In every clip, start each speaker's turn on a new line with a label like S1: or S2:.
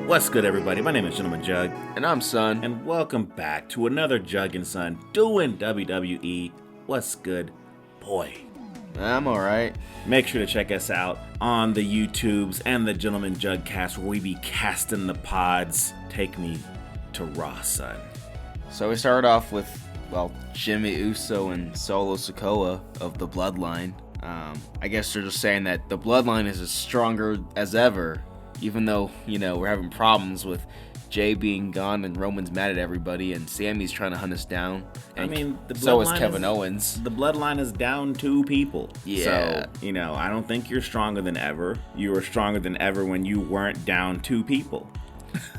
S1: What's good, everybody? My name is Gentleman Jugg,
S2: And I'm Son.
S1: and welcome back to another Jugg and Son doing WWE. What's good, boy?
S2: I'm alright.
S1: Make sure to check us out on the YouTubes and the Gentleman Jugg cast, where we be casting the pods. Take me to Raw, son.
S2: So we started off with, Jimmy Uso and Solo Sikoa of the Bloodline. I guess they're just saying that the Bloodline is as stronger as ever, even though, we're having problems with Jay being gone and Roman's mad at everybody and Sammy's trying to hunt us down. And so is Kevin Owens.
S1: The Bloodline is down 2 people.
S2: Yeah.
S1: So, I don't think you're stronger than ever. You were stronger than ever when you weren't down 2 people.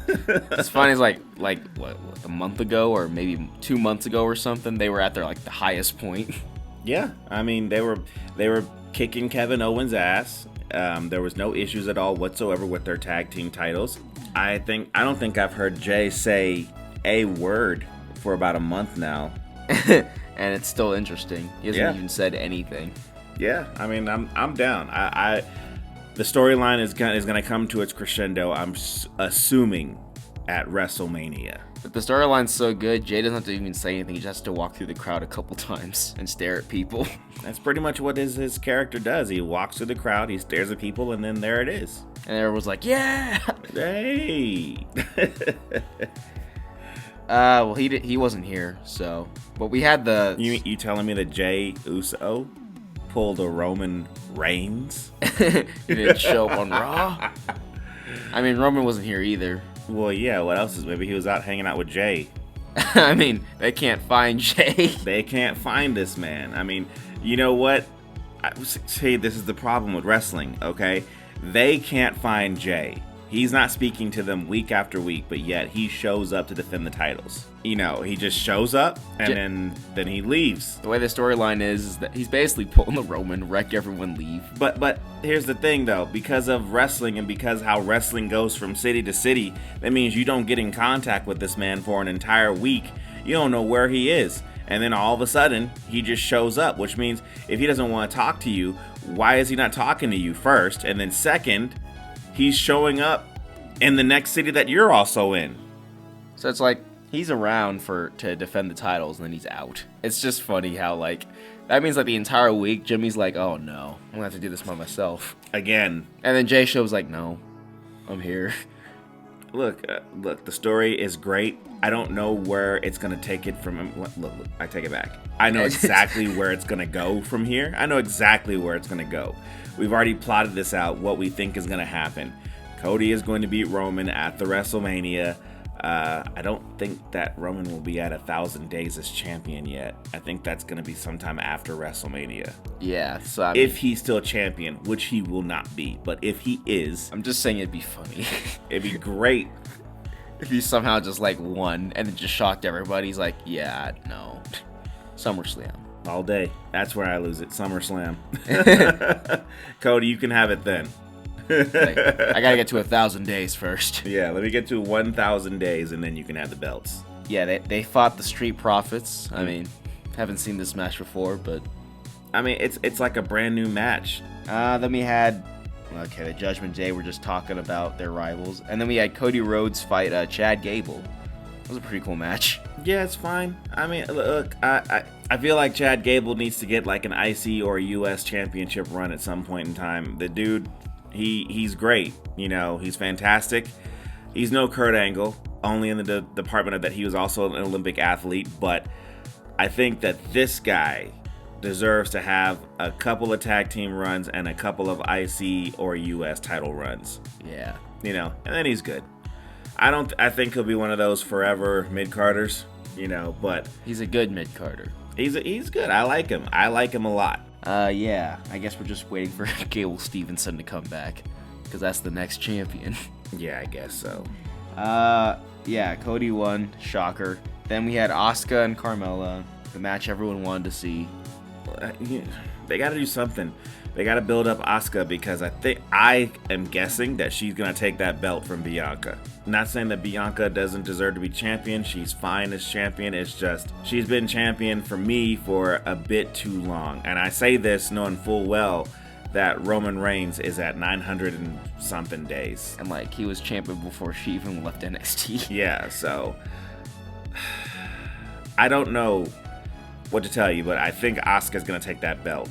S2: It's funny, it's like what, a month ago or maybe 2 months ago or something, they were at their the highest point.
S1: Yeah, I mean they were kicking Kevin Owens' ass. There was no issues at all whatsoever with their tag team titles. I don't think I've heard Jay say a word for about a month now.
S2: And it's still interesting. He hasn't even said anything.
S1: Yeah, I mean I'm down. The storyline is gonna come to its crescendo, I'm assuming, at WrestleMania.
S2: But the storyline's so good, Jay doesn't have to even say anything. He just has to walk through the crowd a couple times and stare at people.
S1: That's pretty much what his character does. He walks through the crowd, he stares at people, and then there it is.
S2: And everyone's like, yeah!
S1: Hey!
S2: He wasn't here, so... But we had the...
S1: You telling me that Jay Uso pulled a Roman Reigns?
S2: He didn't show up on Raw? I mean, Roman wasn't here either.
S1: Well, yeah, what else is... Maybe he was out hanging out with Jay.
S2: I mean, they can't find Jay.
S1: They can't find this man. I mean, you know what? See, this is the problem with wrestling, okay? They can't find Jay. He's not speaking to them week after week, but yet he shows up to defend the titles. He just shows up, and then he leaves.
S2: The way the storyline is that he's basically pulling the Roman, wreck everyone, leave.
S1: But here's the thing, though. Because of wrestling and because how wrestling goes from city to city, that means you don't get in contact with this man for an entire week. You don't know where he is. And then all of a sudden, he just shows up, which means if he doesn't want to talk to you, why is he not talking to you first? And then second, he's showing up in the next city that you're also in.
S2: So it's like he's around to defend the titles and then he's out. It's just funny how that means the entire week Jimmy's like, oh no, I'm gonna have to do this by myself
S1: Again.
S2: And then Jay shows like, no, I'm here.
S1: Look, the story is great. I don't know where it's going to take it from. Look, I take it back. I know exactly where it's going to go from here. I know exactly where it's going to go. We've already plotted this out, what we think is going to happen. Cody is going to beat Roman at the WrestleMania. I don't think that Roman will be at 1,000 days as champion yet. I think that's going to be sometime after WrestleMania.
S2: Yeah, so I mean,
S1: if he's still champion, which he will not be, but if he is,
S2: I'm just saying it'd be funny.
S1: It'd be great
S2: if he somehow just won and then just shocked everybody. He's like, yeah, no, SummerSlam
S1: all day. That's where I lose it. SummerSlam. Cody, you can have it then.
S2: I gotta get to 1,000 days first.
S1: Yeah, let me get to 1,000 days and then you can have the belts.
S2: Yeah, they fought the Street Profits. I mean, haven't seen this match before, but
S1: I mean, it's like a brand new match.
S2: Then we had the Judgment Day. We're just talking about their rivals, and then we had Cody Rhodes fight Chad Gable. It was a pretty cool match.
S1: Yeah, it's fine. I mean, look, I feel like Chad Gable needs to get an IC or a US championship run at some point in time. The dude, he's great. He's fantastic. He's no Kurt Angle, only in the department of that he was also an Olympic athlete. But I think that this guy deserves to have a couple of tag team runs and a couple of IC or US title runs.
S2: Yeah.
S1: And then he's good. I think he'll be one of those forever mid-carders, but
S2: he's a good mid-carder.
S1: He's good. I like him. I like him a lot.
S2: Yeah. I guess we're just waiting for Gable Stevenson to come back, because that's the next champion.
S1: Yeah, I guess so.
S2: Yeah, Cody won. Shocker. Then we had Asuka and Carmella, the match everyone wanted to see.
S1: They got to do something. They got to build up Asuka, because I am guessing that she's going to take that belt from Bianca. Not saying that Bianca doesn't deserve to be champion. She's fine as champion. It's just she's been champion for me for a bit too long. And I say this knowing full well that Roman Reigns is at 900 and something days.
S2: And like he was champion before she even left NXT.
S1: Yeah, so I don't know what to tell you, but I think Asuka's gonna take that belt.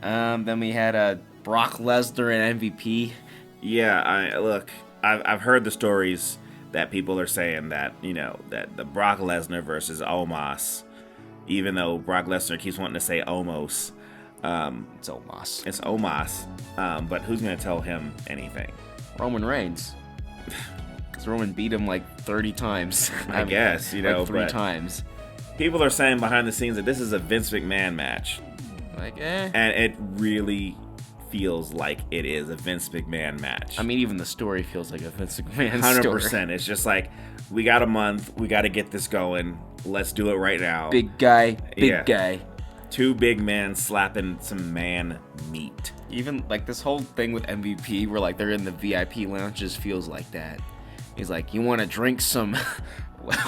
S2: Then we had Brock Lesnar and MVP.
S1: Yeah, I've heard the stories that people are saying that, you know, that the Brock Lesnar versus Omos, even though Brock Lesnar keeps wanting to say Omos,
S2: It's Omos.
S1: it's Omos, but who's gonna tell him anything?
S2: Roman Reigns. Because Roman beat him like 30 times.
S1: I guess, you know,
S2: like 3
S1: but
S2: times.
S1: people are saying behind the scenes that this is a Vince McMahon match,
S2: Like,
S1: and it really feels like it is a Vince McMahon match.
S2: I mean, even the story feels like a Vince McMahon story.
S1: 100%. It's just like, we got a month, we got to get this going. Let's do it right now.
S2: Big guy, big
S1: Yeah.
S2: guy.
S1: 2 big men slapping some man meat.
S2: Even like this whole thing with MVP, where like they're in the VIP lounge, just feels like that. He's like, you want to drink some,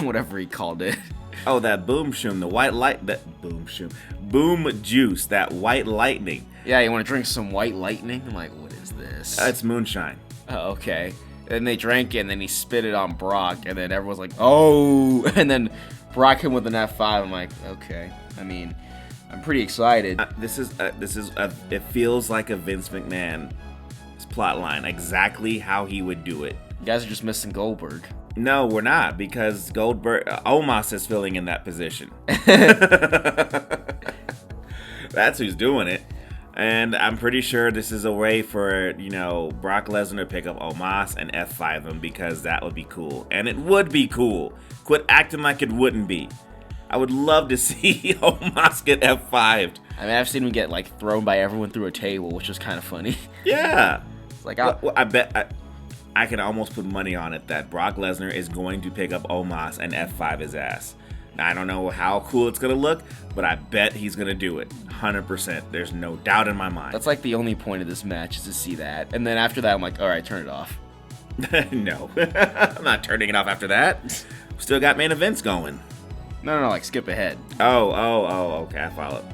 S2: whatever he called it.
S1: Oh, that boom shoom, the white light, that boom shoom, boom juice, that white lightning.
S2: Yeah, you want to drink some white lightning? I'm like, what is this?
S1: It's moonshine.
S2: Oh, okay. And they drank it, and then he spit it on Brock, and then everyone's like, oh! And then Brock hit with an F5. I'm like, okay. I mean, I'm pretty excited.
S1: It feels like a Vince McMahon plot line, exactly how he would do it.
S2: You guys are just missing Goldberg.
S1: No, we're not, because Omos is filling in that position. That's who's doing it. And I'm pretty sure this is a way for, you know, Brock Lesnar to pick up Omos and F5 him, because that would be cool. And it would be cool. Quit acting like it wouldn't be. I would love to see Omos get F5'd.
S2: I mean, I've seen him get like thrown by everyone through a table, which was kind of funny.
S1: Yeah.
S2: It's like,
S1: Well, I bet I can almost put money on it that Brock Lesnar is going to pick up Omos and F5 his ass. Now, I don't know how cool it's going to look, but I bet he's going to do it. 100%. There's no doubt in my mind.
S2: that's like the only point of this match, is to see that. And then after that, I'm like, all right, turn it off.
S1: No. I'm not turning it off after that. Still got main events going.
S2: No, like skip ahead.
S1: Oh, okay, I follow.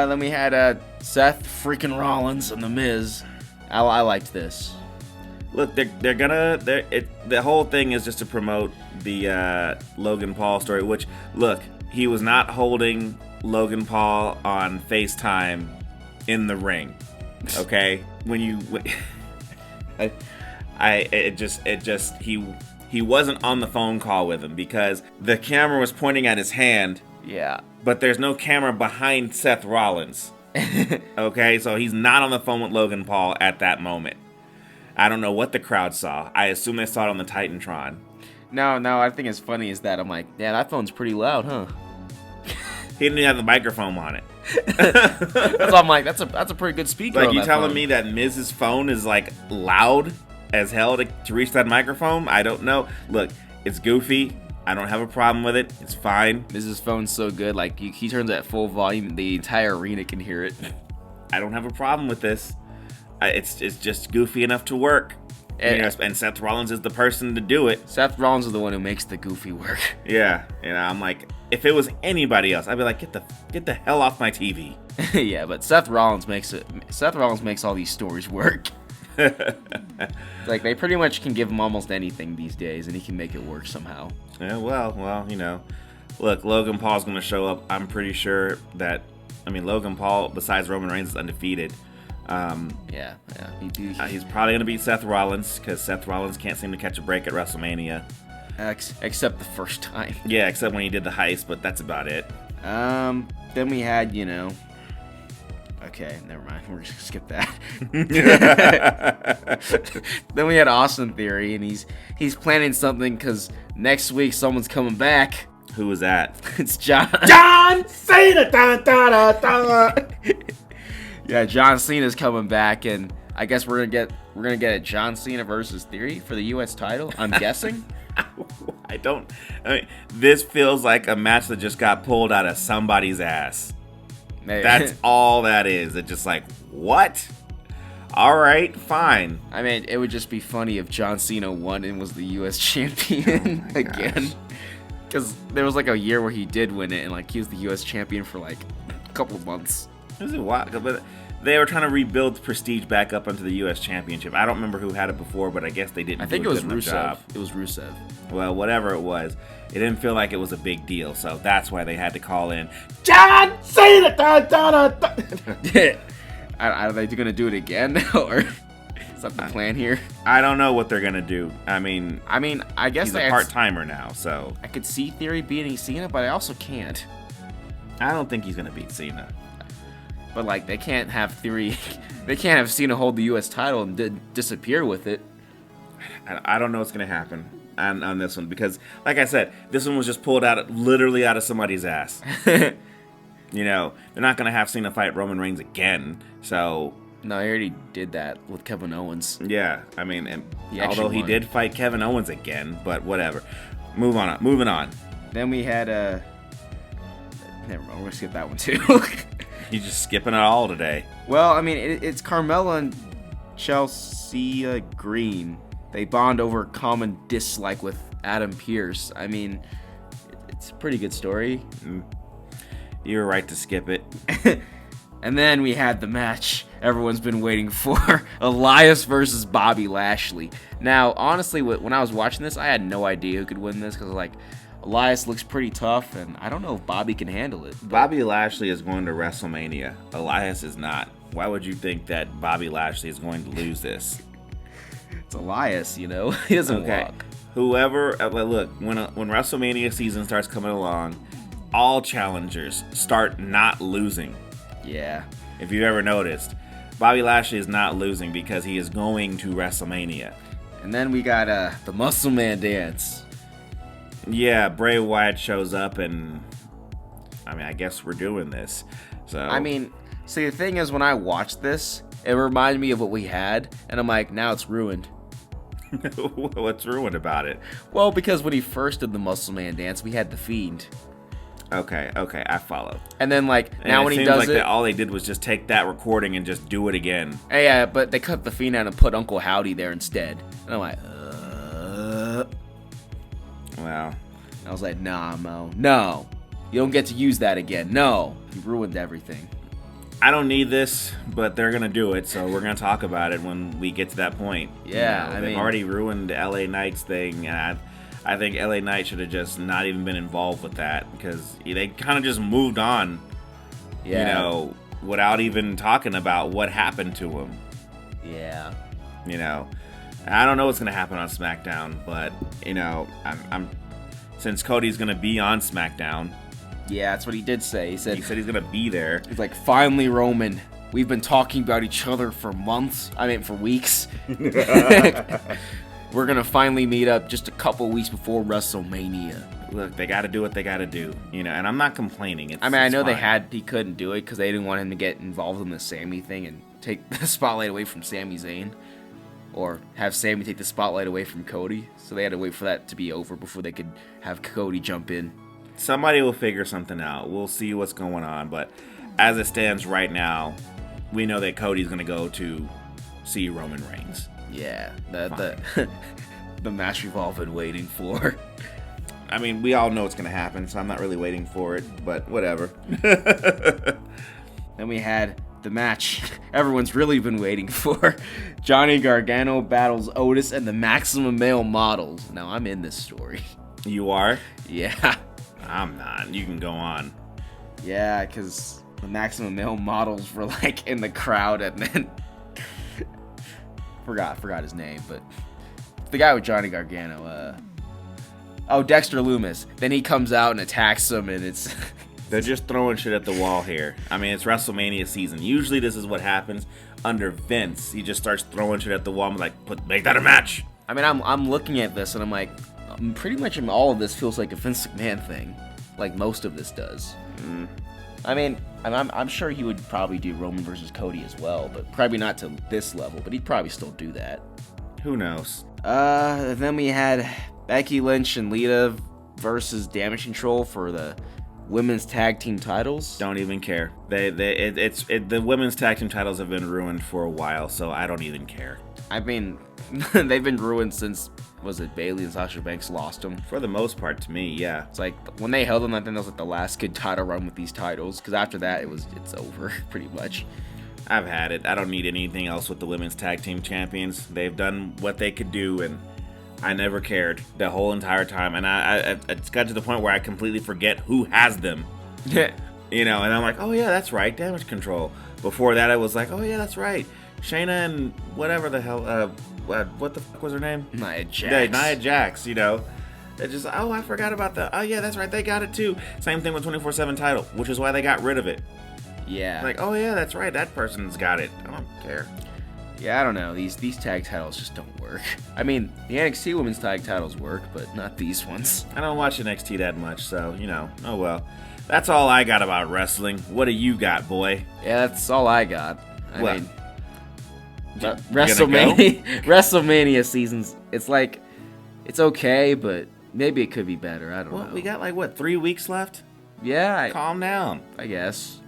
S2: Then we had Seth freaking Rollins and The Miz. I liked this.
S1: Look, the whole thing is just to promote the Logan Paul story, which, look, he was not holding Logan Paul on FaceTime in the ring. Okay? He wasn't on the phone call with him, because the camera was pointing at his hand.
S2: Yeah.
S1: But there's no camera behind Seth Rollins. Okay, so he's not on the phone with Logan Paul at that moment. I don't know what the crowd saw. I assume they saw it on the Titantron.
S2: No, I think it's funny is that I'm like, yeah, that phone's pretty loud, huh?
S1: He didn't even have the microphone on it.
S2: That's why I'm like, that's a pretty good speaker.
S1: Like, you telling me that Miz's phone is like loud as hell to reach that microphone? I don't know. Look, it's goofy. I don't have a problem with it. It's fine.
S2: Miz's phone's so good, like he turns it at full volume, the entire arena can hear it.
S1: I don't have a problem with this. It's just goofy enough to work. And Seth Rollins is the person to do it.
S2: Seth Rollins is the one who makes the goofy work.
S1: Yeah, I'm like, if it was anybody else, I'd be like, get the hell off my TV.
S2: Yeah, but Seth Rollins makes all these stories work. Like, they pretty much can give him almost anything these days, and he can make it work somehow.
S1: Yeah, well, you know, look, Logan Paul's gonna show up. I'm pretty sure that, Logan Paul, besides Roman Reigns, is undefeated.
S2: Yeah.
S1: He's probably gonna beat Seth Rollins, because Seth Rollins can't seem to catch a break at WrestleMania.
S2: Except the first time.
S1: Yeah, except when he did the heist, but that's about it.
S2: Then we had, okay, never mind. We're just gonna skip that. Then we had Austin Theory, and he's planning something because next week someone's coming back.
S1: Who was that?
S2: It's John
S1: Cena. Dun, dun, dun, dun.
S2: Yeah, John Cena's coming back, and I guess we're gonna get a John Cena versus Theory for the U.S. title. I'm guessing.
S1: This feels like a match that just got pulled out of somebody's ass. That's all that is. It's just like, what? All right, fine.
S2: I mean, it would just be funny if John Cena won and was the U.S. champion again. Because there was like a year where he did win it, and like he was the U.S. champion for like a couple of months.
S1: Is it wild? But They were trying to rebuild prestige back up into the U.S. Championship. I don't remember who had it before, but I guess they didn't.
S2: I think
S1: do
S2: it
S1: a
S2: was
S1: good enough
S2: Rusev.
S1: job.
S2: It was Rusev.
S1: Well, whatever it was, it didn't feel like it was a big deal, so that's why they had to call in John Cena.
S2: Are they going to do it again, or is that the plan here?
S1: I don't know what they're gonna do. I mean,
S2: I guess
S1: he's a part timer now, so
S2: I could see Theory beating Cena, but I also can't.
S1: I don't think he's gonna beat Cena.
S2: But like, they can't have Theory. They can't have Cena hold the U.S. title and disappear with it.
S1: I don't know what's gonna happen on this one because, like I said, this one was just pulled literally out of somebody's ass. You know, they're not gonna have Cena fight Roman Reigns again. So
S2: no, he already did that with Kevin Owens.
S1: Yeah, I mean,
S2: Although
S1: he did fight Kevin Owens again, but whatever. Moving on.
S2: Then we had never mind, we're gonna skip that one too.
S1: He's just skipping it all today.
S2: Well, I mean, it's Carmella and Chelsea Green. They bond over common dislike with Adam Pearce. I mean, it's a pretty good story.
S1: You were right to skip it.
S2: And then we had the match everyone's been waiting for. Elias versus Bobby Lashley. Now, honestly, when I was watching this, I had no idea who could win this because, like, Elias looks pretty tough, and I don't know if Bobby can handle it.
S1: Bobby Lashley is going to WrestleMania. Elias is not. Why would you think that Bobby Lashley is going to lose this?
S2: It's Elias, you know? He doesn't walk.
S1: Whoever, look, when WrestleMania season starts coming along, all challengers start not losing.
S2: Yeah.
S1: If you've ever noticed, Bobby Lashley is not losing because he is going to WrestleMania.
S2: And then we got the Muscle Man dance.
S1: Yeah, Bray Wyatt shows up, and I guess we're doing this. So
S2: See, the thing is, when I watched this, it reminded me of what we had, and I'm like, now it's ruined.
S1: What's ruined about it?
S2: Well, because when he first did the Muscle Man dance, we had the Fiend.
S1: Okay, I follow.
S2: And then, like, now when he does it,
S1: all they did was just take that recording and just do it again.
S2: Yeah, but they cut the Fiend out and put Uncle Howdy there instead. And I'm like,
S1: Well,
S2: I was like, nah, Mo, no, you don't get to use that again. No, you ruined everything.
S1: I don't need this, but they're gonna do it, so we're gonna talk about it when we get to that point.
S2: Yeah,
S1: they've already ruined the LA Knight's thing, and I think LA Knight should have just not even been involved with that because they kind of just moved on.
S2: Yeah.
S1: You know, without even talking about what happened to him.
S2: Yeah.
S1: You know, I don't know what's gonna happen on SmackDown, but I'm since Cody's gonna be on SmackDown.
S2: Yeah, that's what he did say. He said
S1: he's gonna be there.
S2: He's like, finally, Roman. We've been talking about each other for months. For weeks. We're gonna finally meet up just a couple weeks before WrestleMania.
S1: Look, they got to do what they got to do, and I'm not complaining.
S2: I know fine. He couldn't do it because they didn't want him to get involved in the Sammy thing and take the spotlight away from Sami Zayn, or have Sammy take the spotlight away from Cody. So they had to wait for that to be over before they could have Cody jump in.
S1: Somebody will figure something out. We'll see what's going on, but as it stands right now, we know that Cody's gonna go to see Roman Reigns.
S2: Yeah, the match we've all been waiting for.
S1: We all know it's going to happen, so I'm not really waiting for it, but whatever.
S2: Then we had the match everyone's really been waiting for. Johnny Gargano battles Otis and the Maximum Male Models. Now, I'm in this story.
S1: You are?
S2: Yeah.
S1: I'm not. You can go on.
S2: Yeah, because the Maximum Male Models were, like, in the crowd, and then... forgot his name, but the guy with Johnny Gargano, Dexter Lumis. Then he comes out and attacks him, and it's
S1: they're just throwing shit at the wall here. It's WrestleMania season. Usually this is what happens under Vince. He just starts throwing shit at the wall. I'm like, make that a match.
S2: I'm looking at this and I'm like, pretty much all of this feels like a Vince McMahon thing, like most of this does. I'm sure he would probably do Roman versus Cody as well, but probably not to this level, but he'd probably still do that.
S1: Who knows?
S2: Then we had Becky Lynch and Lita versus Damage Control for the women's tag team titles.
S1: Don't even care. The women's tag team titles have been ruined for a while, so I don't even care.
S2: They've been ruined since, was it Bayley and Sasha Banks lost them?
S1: For the most part, to me, yeah.
S2: It's like, when they held them, I think that was like the last good title run with these titles, because after that, it's over, pretty much.
S1: I've had it. I don't need anything else with the women's tag team champions. They've done what they could do, and I never cared the whole entire time. And it's got to the point where I completely forget who has them. You know, and I'm like, oh yeah, that's right, Damage Control. Before that, I was like, oh yeah, that's right, Shayna and whatever the hell, what the fuck was her name?
S2: Nia Jax.
S1: Yeah, Nia Jax, you know. It just, oh, I forgot about that. Oh yeah, that's right, they got it too. Same thing with 24/7 title, which is why they got rid of it.
S2: Yeah.
S1: Like, oh yeah, that's right, that person's got it. I don't care.
S2: Yeah, I don't know. These tag titles just don't work. I mean, the NXT women's tag titles work, but not these ones.
S1: I don't watch NXT that much, so, you know, oh well. That's all I got about wrestling. What do you got, boy?
S2: Yeah, that's all I got. I
S1: What?
S2: mean,
S1: Gonna
S2: WrestleMania seasons, it's like, it's okay, but maybe it could be better. I don't
S1: Well,
S2: know.
S1: we got like, what, 3 weeks left?
S2: Yeah,
S1: Calm down.
S2: I guess.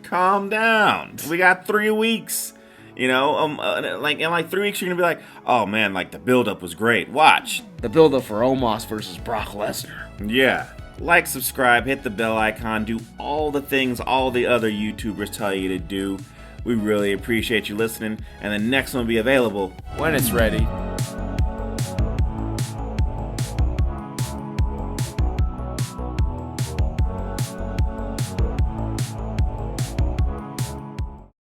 S1: Calm down. We got 3 weeks. You know, like in like 3 weeks, you're gonna be like, oh man, like the build-up was great. Watch.
S2: The build-up for Omos versus Brock Lesnar.
S1: Yeah. Like, subscribe, hit the bell icon, do all the things all the other YouTubers tell you to do. We really appreciate you listening, and the next one will be available
S2: When it's ready.